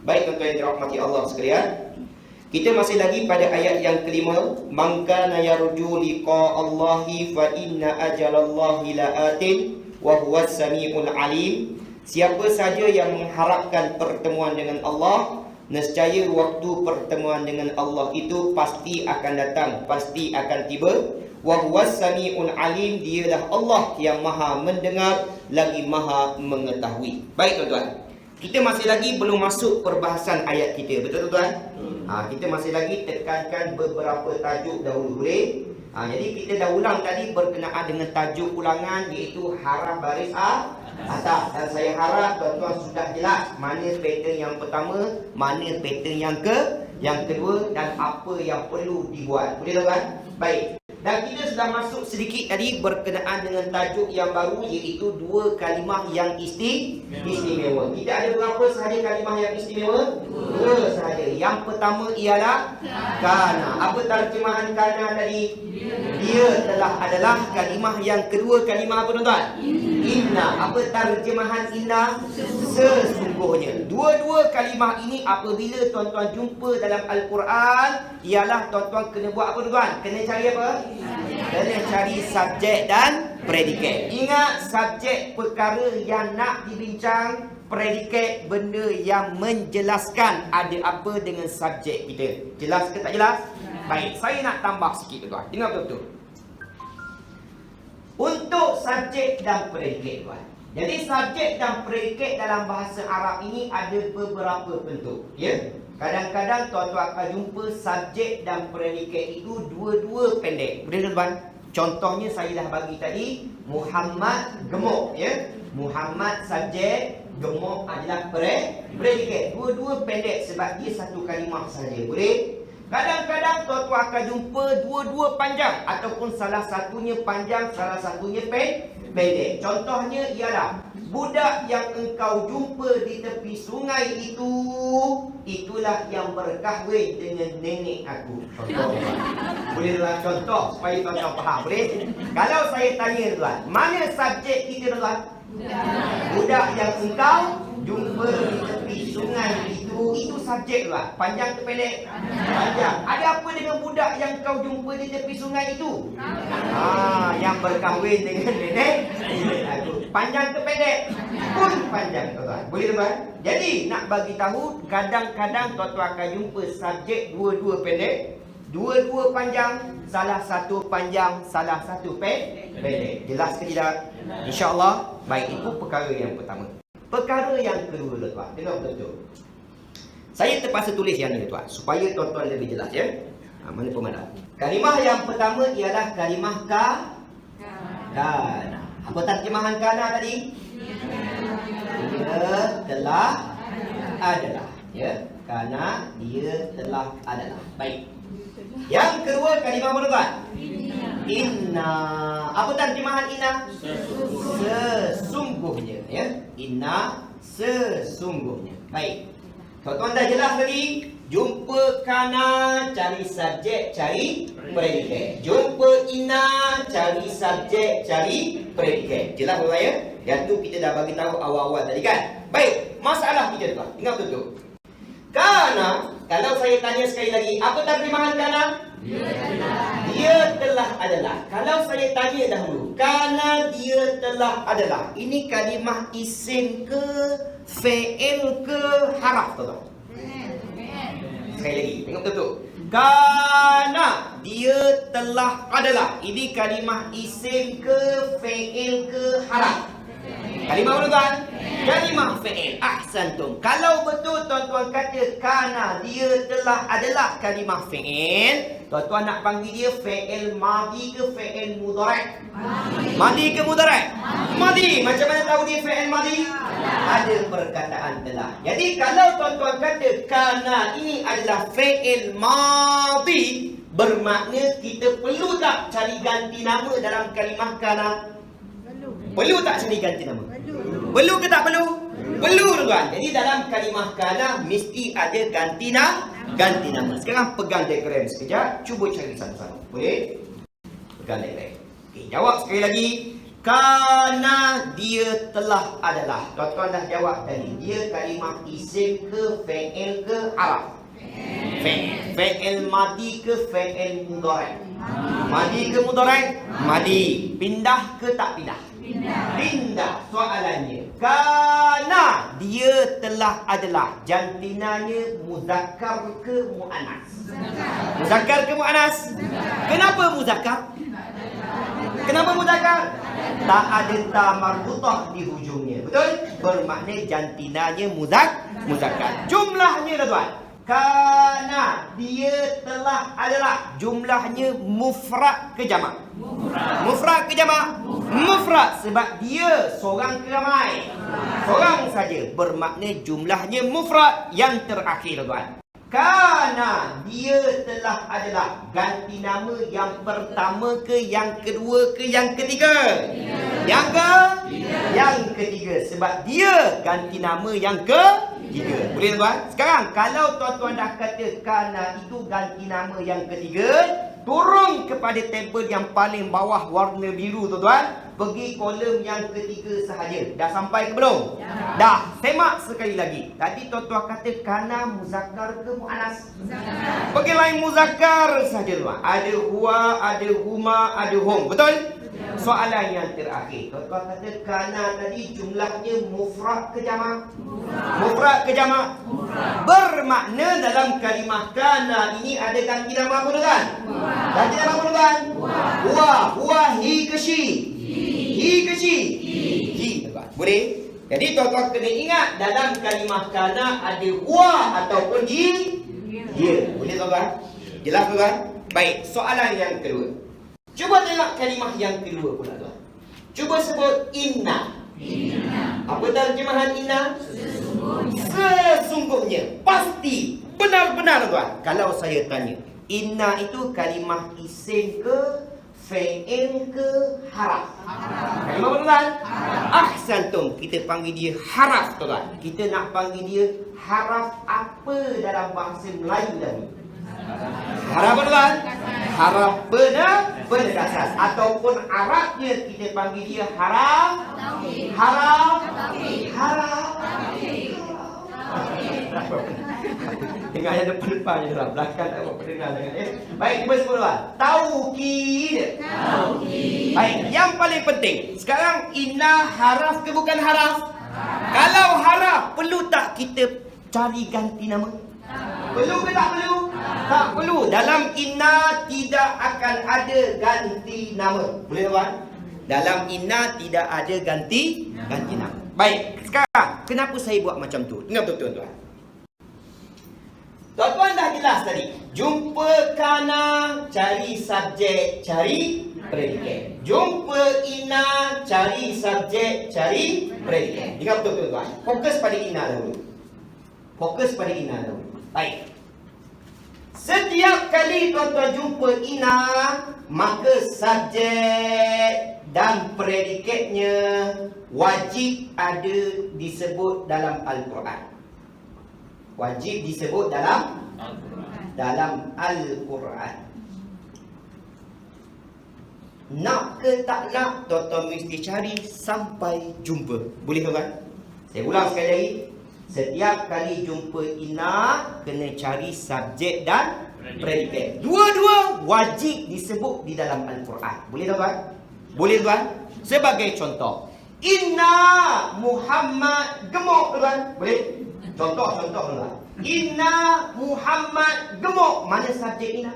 Baik tuan-tuan yang dirahmati Allah sekalian, kita masih lagi pada ayat yang kelima. Man kana yarju liqa Allahi fa inna ajalallahi laatin wa huwas samiul alim. Siapa saja yang mengharapkan pertemuan dengan Allah, nescaya waktu pertemuan dengan Allah itu pasti akan datang, pasti akan tiba. Wa huwas samiul alim, dialah Allah yang maha mendengar lagi maha mengetahui. Baik tuan-tuan, kita masih lagi belum masuk perbahasan ayat kita, betul tuan? Kita masih lagi tekankan beberapa tajuk dahulu boleh. Jadi kita dah ulang tadi berkenaan dengan tajuk ulangan, iaitu haraf baris atas. Dan saya harap tuan-tuan sudah jelas mana pattern yang pertama, mana pattern yang kedua, dan apa yang perlu dibuat. Boleh tuan? Baik. Dan kita sudah masuk sedikit tadi berkenaan dengan tajuk yang baru, iaitu dua kalimah yang istimewa. Kita ada berapa sahaja kalimah yang istimewa? Dua sahaja. Yang pertama ialah kana. Apa terjemahan kana tadi? Dia telah adalah. Kalimah yang kedua kalimah apa tuan-tuan? Inna. Apa terjemahan inna? Sesungguhnya. Dua-dua kalimah ini apabila tuan-tuan jumpa dalam Al-Quran, ialah tuan-tuan kena buat apa tuan-tuan? Kena cari apa? Kena cari subjek dan predikat. Ingat, subjek perkara yang nak dibincang, predikat benda yang menjelaskan ada apa dengan subjek kita. Jelas ke tak jelas? Baik, saya nak tambah sikit tuan. Dengar betul-betul. Untuk subjek dan predikat tuan. Jadi subjek dan predikat dalam bahasa Arab ini ada beberapa bentuk, ya. Kadang-kadang tuan-tuan akan jumpa subjek dan predikat itu dua-dua pendek. Boleh tuan? Contohnya saya dah bagi tadi, Muhammad gemuk, ya. Muhammad subjek, gemuk adalah predikat. Dua-dua pendek sebab dia satu kalimah saja. Boleh? Kadang-kadang tuan-tuan akan jumpa dua-dua panjang, ataupun salah satunya panjang, salah satunya pendek. Contohnya ialah budak yang engkau jumpa di tepi sungai itu, itulah yang berkahwin dengan nenek aku. Contoh. Boleh tuan contoh supaya tuan-tuan faham. Boleh? Kalau saya tanya tuan, mana subjek kita tuan? Budak yang engkau jumpa di tepi sungai itu subjek tuan. Panjang ke pendek? Panjang. Ada apa dengan budak yang kau jumpa di tepi sungai itu? Yang berkahwin dengan nenek aku. Panjang ke pendek? Pun panjang tuan. Boleh tuan? Jadi nak bagi tahu, kadang-kadang tuan-tuan akan jumpa subjek dua-dua pendek, dua-dua panjang, salah satu panjang, salah satu pendek. Jelas ke tidak? InsyaAllah. Baik, itu perkara yang pertama. Perkara yang kedua tuan, dengar betul-betul. Saya terpaksa tulis yang ni tuan, supaya tuan-tuan lebih jelas, ya. Mana pemanah? Kalimah yang pertama ialah kalimah kana. Apa terjemahan kana tadi? Dia telah adalah, ya. Kana dia telah adalah. Baik. Yang kedua kalimah apa tuan? Inna. Apa terjemahan inna? Sesungguhnya, ya. Inna sesungguhnya. Baik. Tuan-tuan dah jelas tadi. Jumpa kana, cari subjek, cari predikat. Jumpa inna, cari subjek, cari predikat. Jelas tuan ya? Yang tu kita dah bagi tahu awal-awal tadi kan? Baik, masalah kita tuan. Ingat betul. Kana, kalau saya tanya sekali lagi, apa terjemahan kana? Dia telah adalah. Kalau saya tanya dahulu, kana dia telah adalah, ini kalimah isim ke, fi'il ke, haraf tuan? Sekali lagi, tengok betul-betul. Kana dia telah adalah, ini kalimah isim ke, fi'il ke, haraf? Kalimah apa tuan? Kalimah fi'il. Ahsantum. Kalau betul tuan-tuan kata kana dia telah adalah kalimah fi'il, tuan-tuan nak panggil dia fi'il madi ke fi'il mudhari'? Madi ke mudhari'? Madi. Macam mana tahu dia fi'il madi? Ada perkataan telah. Jadi kalau tuan-tuan kata kana ini adalah fi'il madi, bermakna kita perlu tak cari ganti nama dalam kalimah kana? Perlu tak cari ganti nama? Perlu ke tak perlu? Perlu tuan. Jadi dalam kalimah kana mesti ada ganti nama. Sekarang pegang diagram sekejap, cuba cari satu-satu. Boleh? Pegang diagram. Okey, jawab sekali lagi. Kana dia telah adalah. Tuan-tuan dah jawab tadi. Dia kalimah isim ke fa'il ke araf? Fa'il madi ke fa'il mudhari'? Madi ke mudhari'? Madi. Pindah ke tak pindah? Pindah. Soalannya, kana dia telah adalah, jantinanya muzakkar ke muannas? Muzakkar ke muannas? Kenapa muzakkar? Kenapa muzakkar? Tak ada ta marbutah di hujungnya. Betul? Bermakna jantinanya muzakkar. Jumlahnya tuan. Kana dia telah adalah, jumlahnya mufrad ke jamak? Mufrad ke jamak? Mufrad sebab dia seorang ke ramai? Seorang saja. Bermakna jumlahnya mufrad yang terakhir tuan. Kana dia telah adalah, ganti nama yang pertama ke yang kedua ke yang ketiga? Yang ketiga. Sebab dia ganti nama yang ketiga. Boleh tuan? Sekarang kalau tuan-tuan dah kata kana itu ganti nama yang ketiga, turun kepada tabel yang paling bawah warna biru tuan-tuan. Pergi kolom yang ketiga sahaja. Dah sampai ke belum? Dah. Semak sekali lagi. Tadi tuan-tuan kata kana muzakkar ke muannas? Pergi lain muzakkar sahaja tuan. Ada huwa, ada huma, ada hum. Betul? Soalan yang terakhir. Tuan-tuan kata kana tadi jumlahnya mufrad ke jamak? Mufrad ke jamak? Bermakna dalam kalimah kana ini ada ganti nama apa tuan? Ganti nama apa tuan? Huwa, hi ke shi? Hi ke shi? Hi tuan. Boleh? Jadi tuan-tuan kena ingat dalam kalimah kana ada huwa ataupun hi. Ya. Boleh tuan-tuan? Jelas tuan? Baik, soalan yang kedua. Cuba tengok kalimah yang kedua pula tuan. Cuba sebut inna. Apa terjemahan inna? Sesungguhnya. Pasti. Benar-benar tuan. Kalau saya tanya, inna itu kalimah isim ke fa'il ke haraf? Kalimah apa tuan? Ahsantum. Kita panggil dia haraf tuan. Kita nak panggil dia haraf apa dalam bahasa Melayu tadi? Haraf apa tuan? Haraf berdasar. Ataupun Arabnya kita panggil dia haraf. Dengar yang depan-depan je tuan. Belakang tak buat pendengar jangan. Baik, cuba sebut tuan. Taukid. Baik, yang paling penting. Sekarang inna haraf ke bukan haraf? Kalau haraf, perlu tak kita cari ganti nama? Perlu ke tak perlu? Tak perlu. Dalam inna tidak akan ada ganti nama. Boleh tuan? Dalam inna tidak ada ganti nama. Baik, sekarang kenapa saya buat macam tu? Dengar betul tuan. Tuan-tuan dah jelas tadi. Jumpa kana, cari subjek, cari predikat. Jumpa inna, cari subjek, cari predikat. Dengar betul tuan. Fokus pada inna dahulu. Baik. Setiap kali tuan-tuan jumpa inna, maka subjek dan predikatnya wajib ada disebut dalam Al-Quran. Wajib disebut dalam Al-Quran. Nak ke tak nak, tuan-tuan mesti cari sampai jumpa. Boleh tuan? Saya ulang sekali lagi. Setiap kali jumpa inna, kena cari subjek dan predikat. Dua-dua wajib disebut di dalam Al-Quran. Boleh tuan? Boleh tuan? Sebagai contoh, inna Muhammad gemuk tuan. Boleh? Contoh tuan. Inna Muhammad gemuk. Mana subjek inna?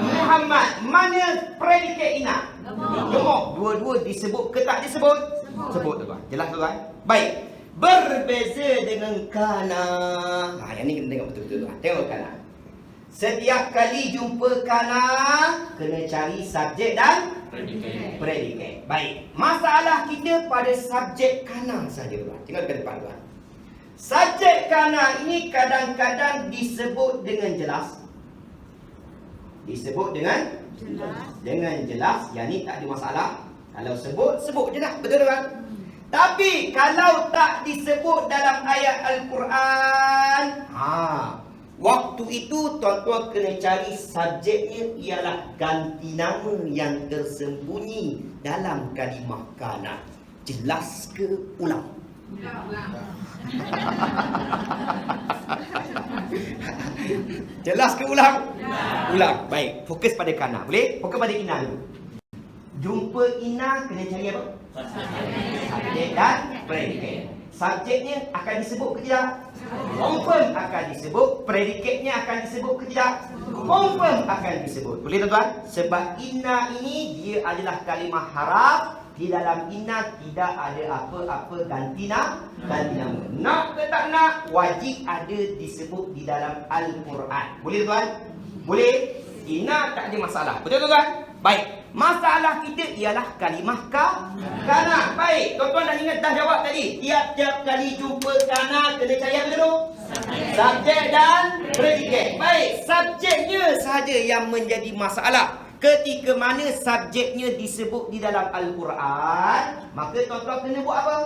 Muhammad. Mana predikat inna? Gemuk. Dua-dua disebut ke tak disebut? Sebut tuan. Jelas tuan? Baik. Berbeza dengan kana. Yang ni kena tengok betul-betul tuan. Tengok kana. Setiap kali jumpa kana, kena cari subjek dan predikat. Baik. Masalah kita pada subjek kana saja tuan. Tengok ke depan tuan. Subjek kana ini kadang-kadang disebut dengan jelas. Disebut dengan jelas. Yang ni tak ada masalah. Kalau sebut je dah. Betul kan? Tapi kalau tak disebut dalam ayat Al-Quran, Waktu itu tuan-tuan kena cari subjeknya ialah ganti nama yang tersembunyi dalam kalimah kana. Jelas ke ulang? Jelas ke ulang? Ulang. Baik, fokus pada kana. Boleh? Fokus pada ina dulu. Jumpa ina kena cari apa? Subjek dan predikat. Subjeknya akan disebut ke tidak? Confirm akan disebut. Predikatnya akan disebut ke tidak? Confirm akan disebut. Boleh tuan-tuan? Sebab inna ini dia adalah kalimah haraf. Di dalam inna tidak ada apa-apa ganti nama. Nak ke tak nak, wajib ada disebut di dalam Al-Quran. Boleh tuan? Boleh? Inna tak ada masalah. Betul tuan? Baik. Masalah kita ialah kalimah kana. Baik. Tuan-tuan dah ingat dah jawab tadi. Tiap-tiap kali jumpa kana kena cari apa dulu? Subjek dan predikat. Baik. Subjeknya sahaja yang menjadi masalah. Ketika mana subjeknya disebut di dalam Al-Quran, maka tuan-tuan kena buat apa?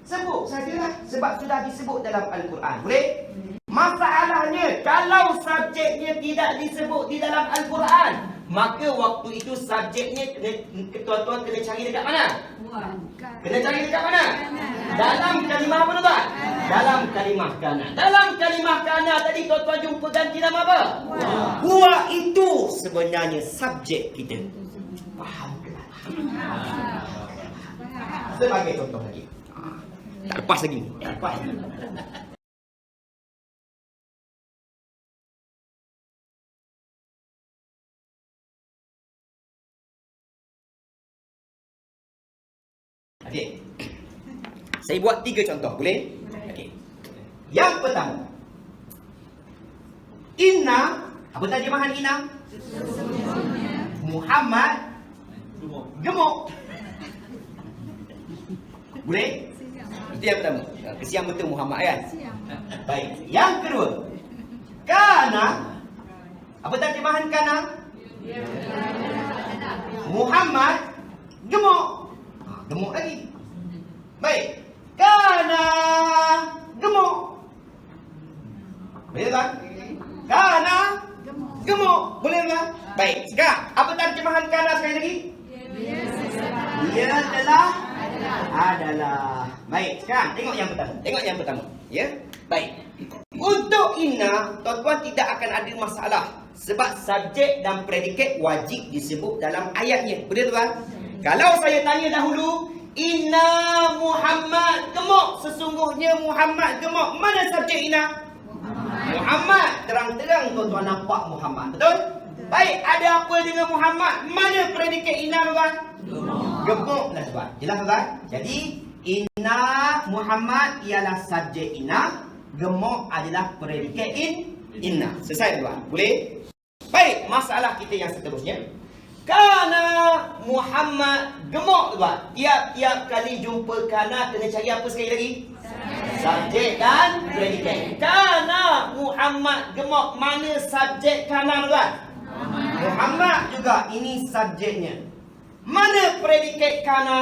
Sebut sajalah. Sebab sudah disebut dalam Al-Quran. Boleh? Masalahnya, kalau subjeknya tidak disebut di dalam Al-Quran, maka waktu itu subjeknya tuan-tuan kena cari dekat mana? Kena cari dekat mana? Dalam kalimah apa tuan? Dalam kalimah kana. Dalam kalimah kana tadi tuan-tuan jumpa ganti nama apa? Huwa itu sebenarnya subjek kita. Faham ke tak? Sebagai contoh lagi. Tak pas lagi. Tak pas. Okey. Saya buat 3 contoh, boleh? Okey. Yang pertama. Inna, apa terjemahan inna? Muhammad gemuk. Boleh? Itu yang pertama. Kesian betul Muhammad kan? Baik. Yang kedua. Kana, apa terjemahan kana? Muhammad gemuk. Gemuk lagi. Baik. Kana gemuk. Boleh tak? Kana gemuk. Boleh tak? Baik. Sekarang, apa terjemahan kana sekali lagi? Dia adalah. Baik. Sekarang, tengok yang pertama. Ya? Baik. Untuk inna, tuan-tuan tidak akan ada masalah. Sebab subjek dan predikat wajib disebut dalam ayatnya. Boleh tuan? Kalau saya tanya dahulu, inna Muhammad gemuk. Sesungguhnya Muhammad gemuk. Mana subjek inna? Muhammad. Terang-terang tuan-tuan nampak Muhammad. Betul? Baik, ada apa dengan Muhammad? Mana predikat inna tuan? Gemuk lah tuan. Jelas tuan? Jadi, inna Muhammad ialah subjek inna. Gemuk adalah predikat inna. Selesai tuan? Boleh? Baik, masalah kita yang seterusnya. Kana Muhammad gemuk tuan. Tiap-tiap kali jumpa kana kena cari apa sekali lagi? Subjek dan predikat. Kana Muhammad gemuk. Mana subjek kana tuan? Muhammad juga. Ini subjeknya. Mana predikat kana?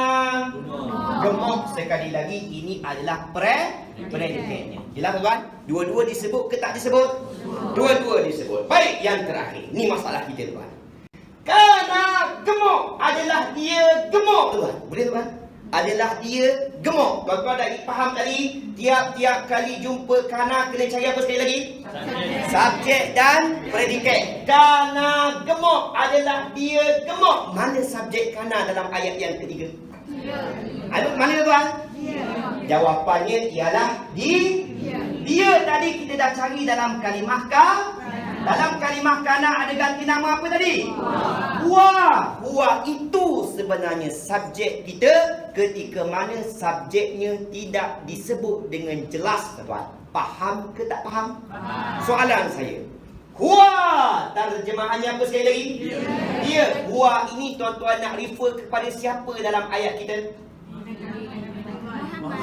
Gemuk. Sekali lagi ini adalah predikatnya. Jelas tuan? Dua-dua disebut ke tak disebut? Dua-dua disebut. Baik, yang terakhir. Ini masalah kita tuan. Kana gemuk adalah dia gemuk tuan. Boleh tuan? Adalah dia gemuk. Tuan-tuan dah faham tadi? Tiap-tiap kali jumpa kana kena cari apa sekali lagi? Subjek dan predikat. Kana gemuk adalah dia gemuk. Mana subjek kana dalam ayat yang ketiga? Mana tuan? Jawapannya ialah dia tadi kita dah cari dalam kalimah dalam kalimah kana ada ganti nama apa tadi? Huwa. Huwa itu sebenarnya subjek kita ketika mana subjeknya tidak disebut dengan jelas tuan. Faham ke tak faham? Soalan saya. Huwa terjemahannya apa sekali lagi? Dia. Huwa ini tuan-tuan nak refer kepada siapa dalam ayat kita?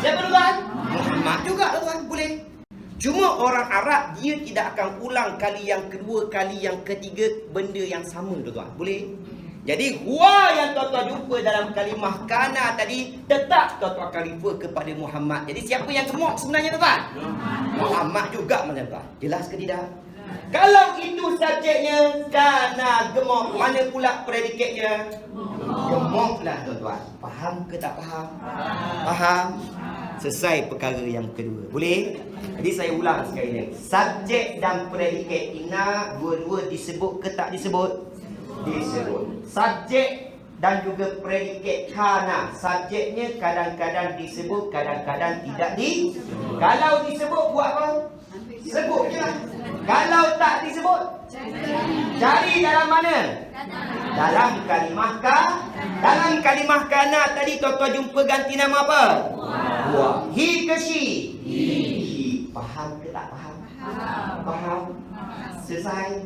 Siapa tuan? Muhammad juga tuan. Boleh. Cuma orang Arab dia tidak akan ulang kali yang kedua, kali yang ketiga benda yang sama tuan-tuan. Boleh? Jadi huwa yang tuan-tuan jumpa dalam kalimah kana tadi tetap tuan-tuan akan refer kepada Muhammad. Jadi siapa yang gemuk sebenarnya tuan-tuan? Muhammad juga tuan-tuan. Jelas ke tidak? Kalau itu subjeknya kana gemuk, mana pula predikatnya? Gemuklah tuan-tuan. Faham ke tak faham? Faham? Selesai perkara yang kedua. Boleh? Jadi saya ulang sekali lagi. Subjek dan predikat inna dua-dua disebut ke tak disebut? Disebut. Subjek dan juga predikat kana. Subjeknya kadang-kadang disebut, kadang-kadang tidak disebut. Kalau disebut buat apa? Sebut je lah. Kalau tak disebut, cari dalam mana? Dalam kalimah dalam kalimah kana tadi tuan-tuan jumpa ganti nama apa? Huwa. He ke she? He. Faham ke tak faham? Faham? Selesai?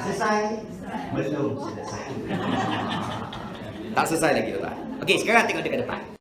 Selesai? Belum selesai. Tak selesai lagi tuan-tuan. Okey, sekarang tengok dekat depan.